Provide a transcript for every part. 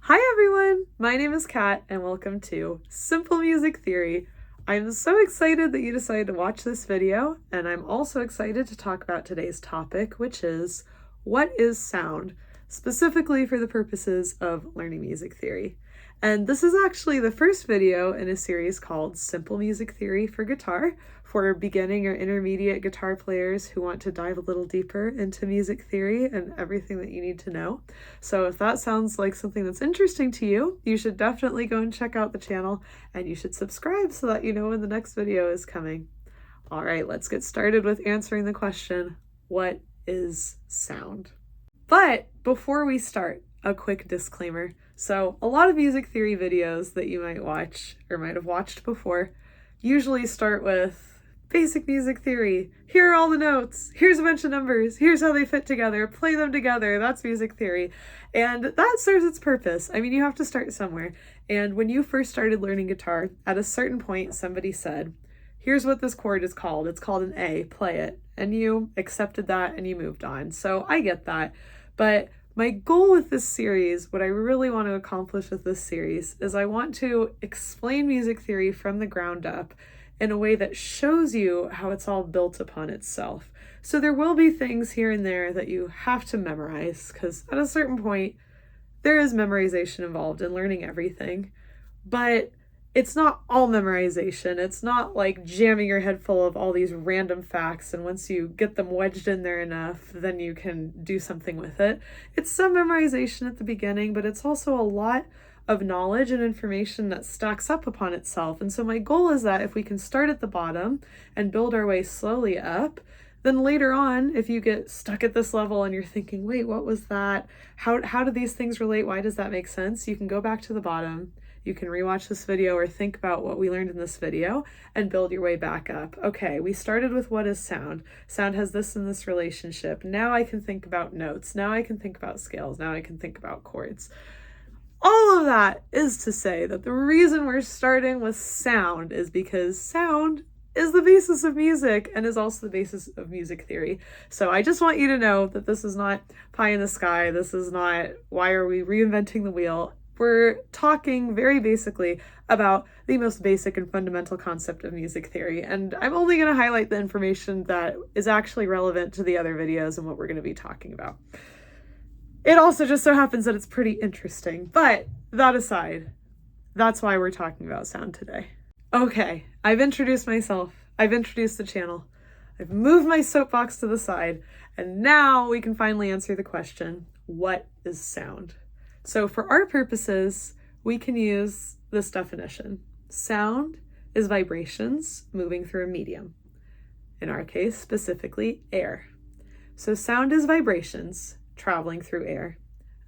Hi everyone! My name is Kat and welcome to Simple Music Theory. I'm so excited that you decided to watch this video, and I'm also excited to talk about today's topic, which is what is sound, specifically for the purposes of learning music theory. And this is actually the first video in a series called Simple Music Theory for Guitar, for beginning or intermediate guitar players who want to dive a little deeper into music theory and everything that you need to know. So if that sounds like something that's interesting to you, you should definitely go and check out the channel, and you should subscribe so that you know when the next video is coming. All right, let's get started with answering the question, what is sound? But before we start, a quick disclaimer. So a lot of music theory videos that you might watch or might have watched before usually start with basic music theory. Here are all the notes. Here's a bunch of numbers. Here's how they fit together. Play them together. That's music theory. And that serves its purpose. I mean, you have to start somewhere. And when you first started learning guitar, at a certain point, somebody said, here's what this chord is called. It's called an A. Play it. And you accepted that and you moved on. So I get that. But my goal with this series, what I really want to accomplish with this series, is I want to explain music theory from the ground up in a way that shows you how it's all built upon itself. So there will be things here and there that you have to memorize, because at a certain point, there is memorization involved in learning everything. But it's not all memorization. It's not like jamming your head full of all these random facts, and once you get them wedged in there enough, then you can do something with it. It's some memorization at the beginning, but it's also a lot of knowledge and information that stacks up upon itself. And so my goal is that if we can start at the bottom and build our way slowly up, then later on, if you get stuck at this level and you're thinking, wait, what was that? How do these things relate? Why does that make sense? You can go back to the bottom. You can rewatch this video or think about what we learned in this video and build your way back up. Okay, we started with what is sound. Sound has this and this relationship. Now I can think about notes. Now I can think about scales. Now I can think about chords. All of that is to say that the reason we're starting with sound is because sound is the basis of music and is also the basis of music theory. So I just want you to know that this is not pie in the sky. This is not why are we reinventing the wheel. We're talking very basically about the most basic and fundamental concept of music theory, and I'm only going to highlight the information that is actually relevant to the other videos and what we're going to be talking about. It also just so happens that it's pretty interesting, but that aside, that's why we're talking about sound today. Okay, I've introduced myself, I've introduced the channel, I've moved my soapbox to the side, and now we can finally answer the question, what is sound? So for our purposes, we can use this definition. Sound is vibrations moving through a medium. In our case, specifically air. So sound is vibrations traveling through air.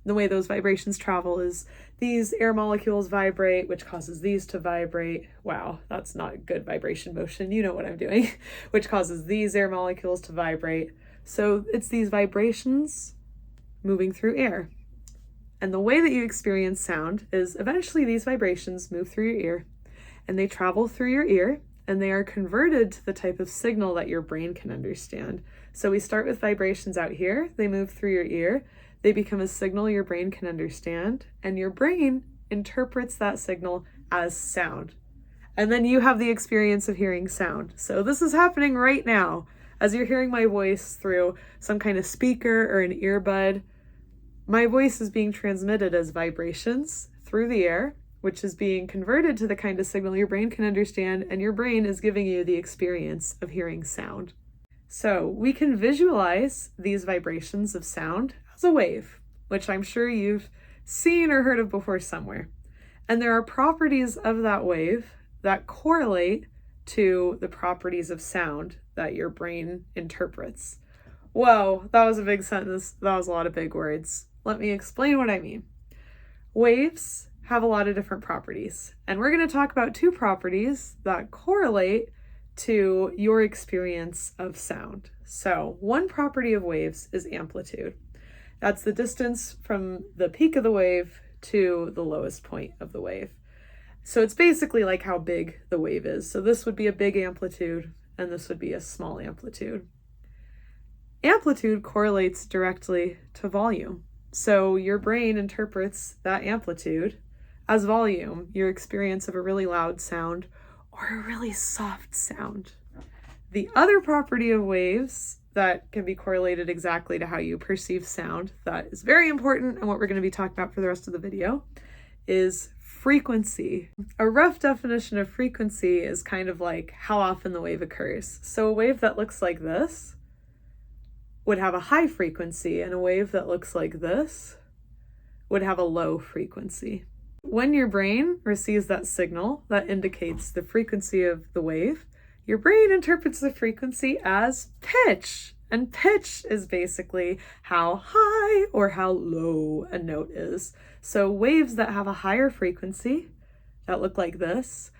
The way those vibrations travel is these air molecules vibrate, which causes these to vibrate. Wow, that's not good vibration motion. You know what I'm doing, which causes these air molecules to vibrate. So it's these vibrations moving through air. And the way that you experience sound is eventually these vibrations move through your ear, and they travel through your ear, and they are converted to the type of signal that your brain can understand. So we start with vibrations out here, they move through your ear, they become a signal your brain can understand, and your brain interprets that signal as sound. And then you have the experience of hearing sound. So this is happening right now. As you're hearing my voice through some kind of speaker or an earbud, my voice is being transmitted as vibrations through the air, which is being converted to the kind of signal your brain can understand, and your brain is giving you the experience of hearing sound. So we can visualize these vibrations of sound as a wave, which I'm sure you've seen or heard of before somewhere. And there are properties of that wave that correlate to the properties of sound that your brain interprets. Whoa, that was a big sentence. That was a lot of big words. Let me explain what I mean. Waves have a lot of different properties, and we're going to talk about two properties that correlate to your experience of sound. So one property of waves is amplitude. That's the distance from the peak of the wave to the lowest point of the wave. So it's basically like how big the wave is. So this would be a big amplitude, and this would be a small amplitude. Amplitude correlates directly to volume. So your brain interprets that amplitude as volume, your experience of a really loud sound or a really soft sound. The other property of waves that can be correlated exactly to how you perceive sound, that is very important and what we're going to be talking about for the rest of the video, is frequency. A rough definition of frequency is kind of like how often the wave occurs. So a wave that looks like this would have a high frequency, and a wave that looks like this would have a low frequency. When your brain receives that signal that indicates the frequency of the wave, your brain interprets the frequency as pitch. And pitch is basically how high or how low a note is. So waves that have a higher frequency, that look like this,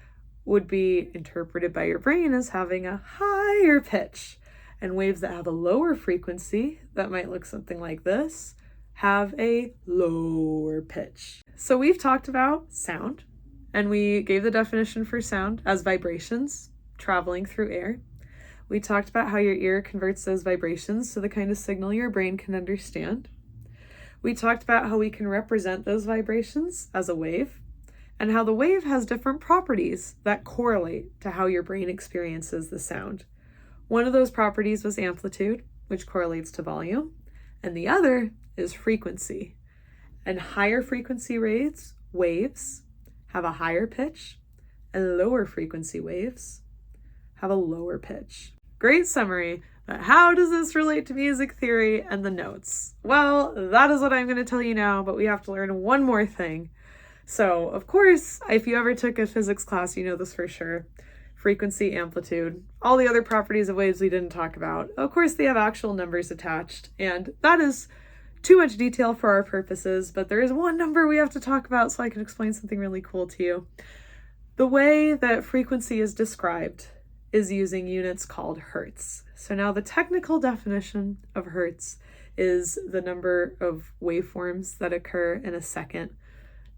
would be interpreted by your brain as having a higher pitch. And waves that have a lower frequency, that might look something like this, have a lower pitch. So we've talked about sound, and we gave the definition for sound as vibrations traveling through air. We talked about how your ear converts those vibrations to the kind of signal your brain can understand. We talked about how we can represent those vibrations as a wave, and how the wave has different properties that correlate to how your brain experiences the sound. One of those properties was amplitude, which correlates to volume, and the other is frequency. And higher frequency waves have a higher pitch, and lower frequency waves have a lower pitch. Great summary, but how does this relate to music theory and the notes? Well, that is what I'm going to tell you now, but we have to learn one more thing. So, of course, if you ever took a physics class, you know this for sure. Frequency, amplitude, all the other properties of waves we didn't talk about. Of course, they have actual numbers attached, and that is too much detail for our purposes, but there is one number we have to talk about so I can explain something really cool to you. The way that frequency is described is using units called hertz. So now the technical definition of hertz is the number of waveforms that occur in a second.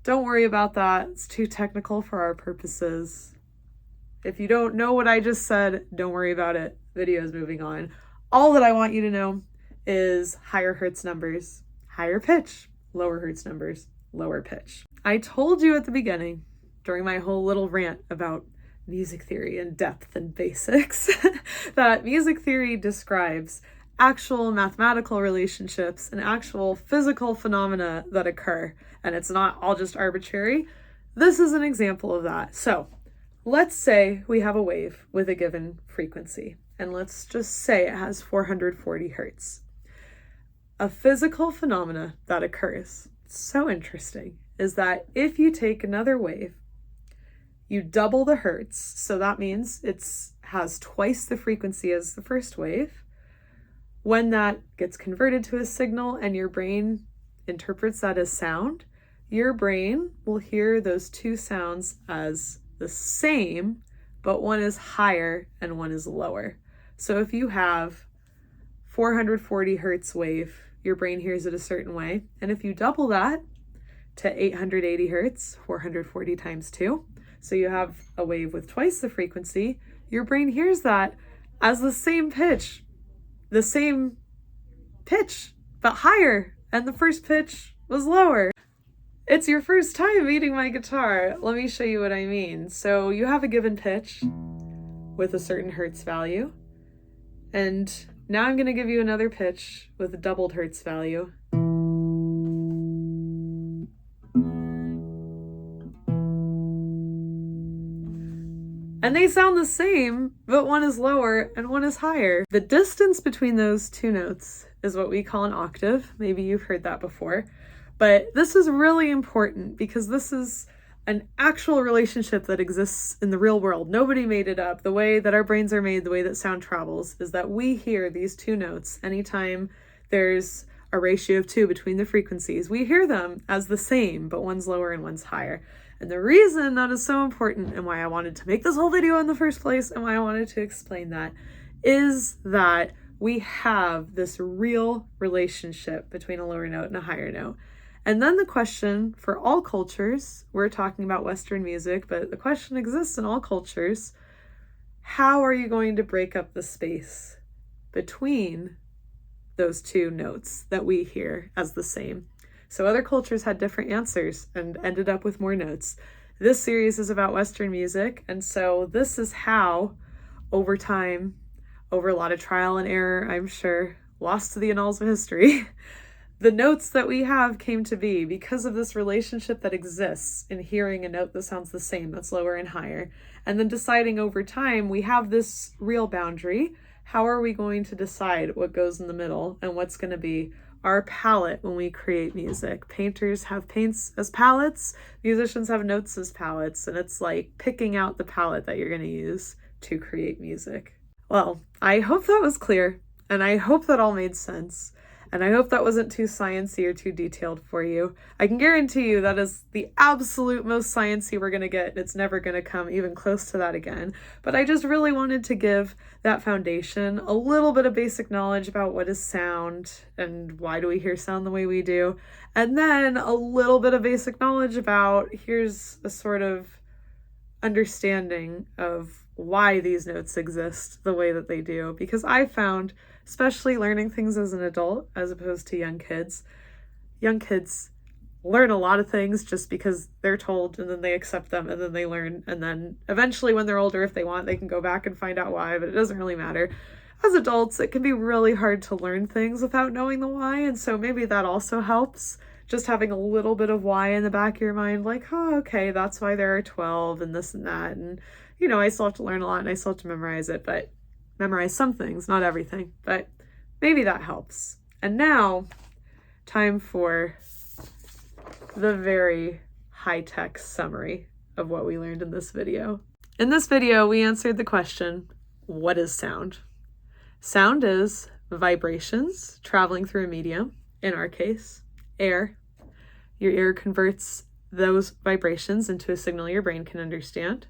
Don't worry about that. It's too technical for our purposes. If you don't know what I just said, don't worry about it. Video is moving on. All that I want you to know is higher hertz numbers, higher pitch, lower hertz numbers, lower pitch. I told you at the beginning, during my whole little rant about music theory and depth and basics, that music theory describes actual mathematical relationships and actual physical phenomena that occur, and it's not all just arbitrary. This is an example of that. So let's say we have a wave with a given frequency, and let's just say it has 440 hertz. A physical phenomena that occurs, so interesting, is that if you take another wave, you double the hertz, so that means it has twice the frequency as the first wave. When that gets converted to a signal and your brain interprets that as sound, your brain will hear those two sounds as the same, but one is higher and one is lower. So if you have 440 hertz wave, your brain hears it a certain way. And if you double that to 880 hertz, 440 times 2, so you have a wave with twice the frequency, your brain hears that as the same pitch, but higher, and the first pitch was lower. It's your first time meeting my guitar. Let me show you what I mean. So you have a given pitch with a certain hertz value, and now I'm going to give you another pitch with a doubled hertz value. And they sound the same, but one is lower and one is higher. The distance between those two notes is what we call an octave. Maybe you've heard that before. But this is really important because this is an actual relationship that exists in the real world. Nobody made it up. The way that our brains are made, the way that sound travels, is that we hear these two notes anytime there's a ratio of 2 between the frequencies. We hear them as the same, but one's lower and one's higher. And the reason that is so important and why I wanted to make this whole video in the first place and why I wanted to explain that is that we have this real relationship between a lower note and a higher note. And then the question for all cultures, we're talking about Western music, but the question exists in all cultures, how are you going to break up the space between those two notes that we hear as the same? So other cultures had different answers and ended up with more notes. This series is about Western music, and so this is how, over time, over a lot of trial and error, I'm sure, lost to the annals of history, the notes that we have came to be because of this relationship that exists in hearing a note that sounds the same, that's lower and higher, and then deciding over time we have this real boundary. How are we going to decide what goes in the middle and what's going to be our palette when we create music? Painters have paints as palettes, musicians have notes as palettes, and it's like picking out the palette that you're going to use to create music. Well, I hope that was clear, and I hope that all made sense. And I hope that wasn't too sciencey or too detailed for you. I can guarantee you that is the absolute most sciencey we're going to get. It's never going to come even close to that again. But I just really wanted to give that foundation a little bit of basic knowledge about what is sound and why do we hear sound the way we do. And then a little bit of basic knowledge about here's a sort of understanding of why these notes exist the way that they do. Because I found, especially learning things as an adult as opposed to young kids learn a lot of things just because they're told and then they accept them and then they learn. And then eventually when they're older, if they want, they can go back and find out why, but it doesn't really matter. As adults, it can be really hard to learn things without knowing the why. And so maybe that also helps. Just having a little bit of why in the back of your mind, like, oh, okay, that's why there are 12 and this and that. And, I still have to learn a lot and I still have to memorize it, but memorize some things, not everything, but maybe that helps. And now, time for the very high-tech summary of what we learned in this video. In this video, we answered the question, what is sound? Sound is vibrations traveling through a medium, in our case, air. Your ear converts those vibrations into a signal your brain can understand.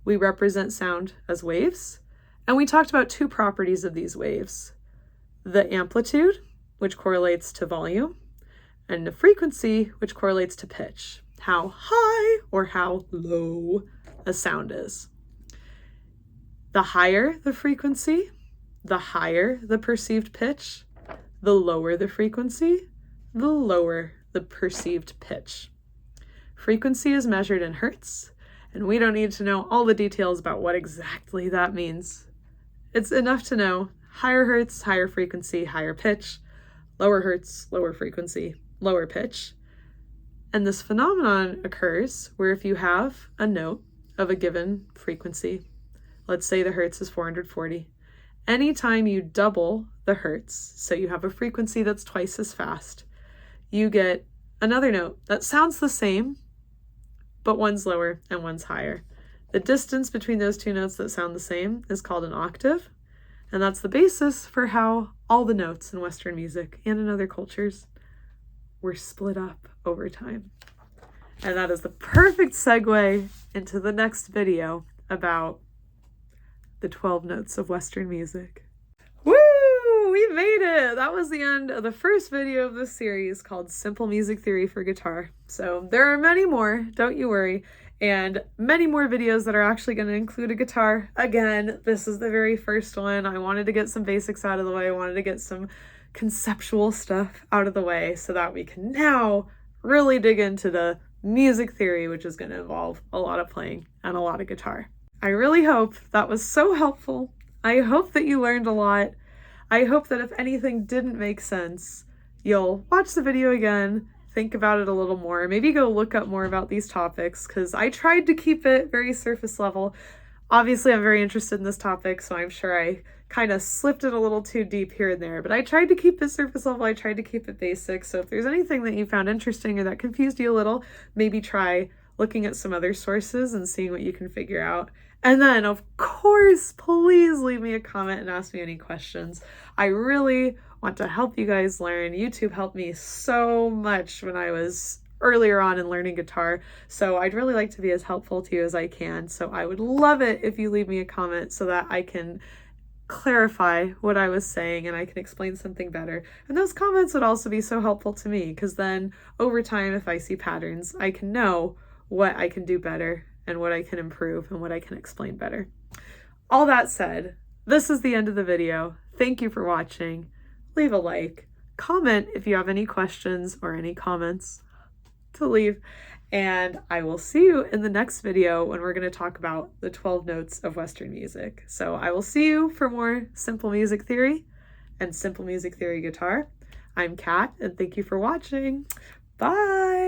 We represent sound as waves, and we talked about two properties of these waves. The amplitude, which correlates to volume, and the frequency, which correlates to pitch, how high or how low a sound is. The higher the frequency, the higher the perceived pitch. The lower the frequency, the lower the perceived pitch. Frequency is measured in hertz, and we don't need to know all the details about what exactly that means. It's enough to know higher hertz, higher frequency, higher pitch, lower hertz, lower frequency, lower pitch. And this phenomenon occurs where if you have a note of a given frequency, let's say the hertz is 440, anytime you double the hertz, so you have a frequency that's twice as fast, you get another note that sounds the same, but one's lower and one's higher. The distance between those two notes that sound the same is called an octave, and that's the basis for how all the notes in Western music and in other cultures were split up over time. And that is the perfect segue into the next video about the 12 notes of Western music. Woo! We made it! That was the end of the first video of this series called Simple Music Theory for Guitar. So there are many more, don't you worry, and many more videos that are actually going to include a guitar. Again, this is the very first one. I wanted to get some basics out of the way. I wanted to get some conceptual stuff out of the way so that we can now really dig into the music theory, which is going to involve a lot of playing and a lot of guitar. I really hope that was so helpful. I hope that you learned a lot. I hope that if anything didn't make sense, you'll watch the video again, think about it a little more, maybe go look up more about these topics, because I tried to keep it very surface level. Obviously, I'm very interested in this topic, so I'm sure I kind of slipped it a little too deep here and there, but I tried to keep it surface level. I tried to keep it basic. So if there's anything that you found interesting or that confused you a little, maybe try looking at some other sources and seeing what you can figure out. And then, of course, please leave me a comment and ask me any questions. I really want to help you guys learn. YouTube helped me so much when I was earlier on in learning guitar, so I'd really like to be as helpful to you as I can. So I would love it if you leave me a comment so that I can clarify what I was saying and I can explain something better. And those comments would also be so helpful to me, because then over time, if I see patterns, I can know what I can do better and what I can improve and what I can explain better. All that said, this is the end of the video. Thank you for watching. Leave a like, comment if you have any questions or any comments to leave. And I will see you in the next video when we're going to talk about the 12 notes of Western music. So I will see you for more simple music theory and simple music theory guitar. I'm Kat, and thank you for watching. Bye!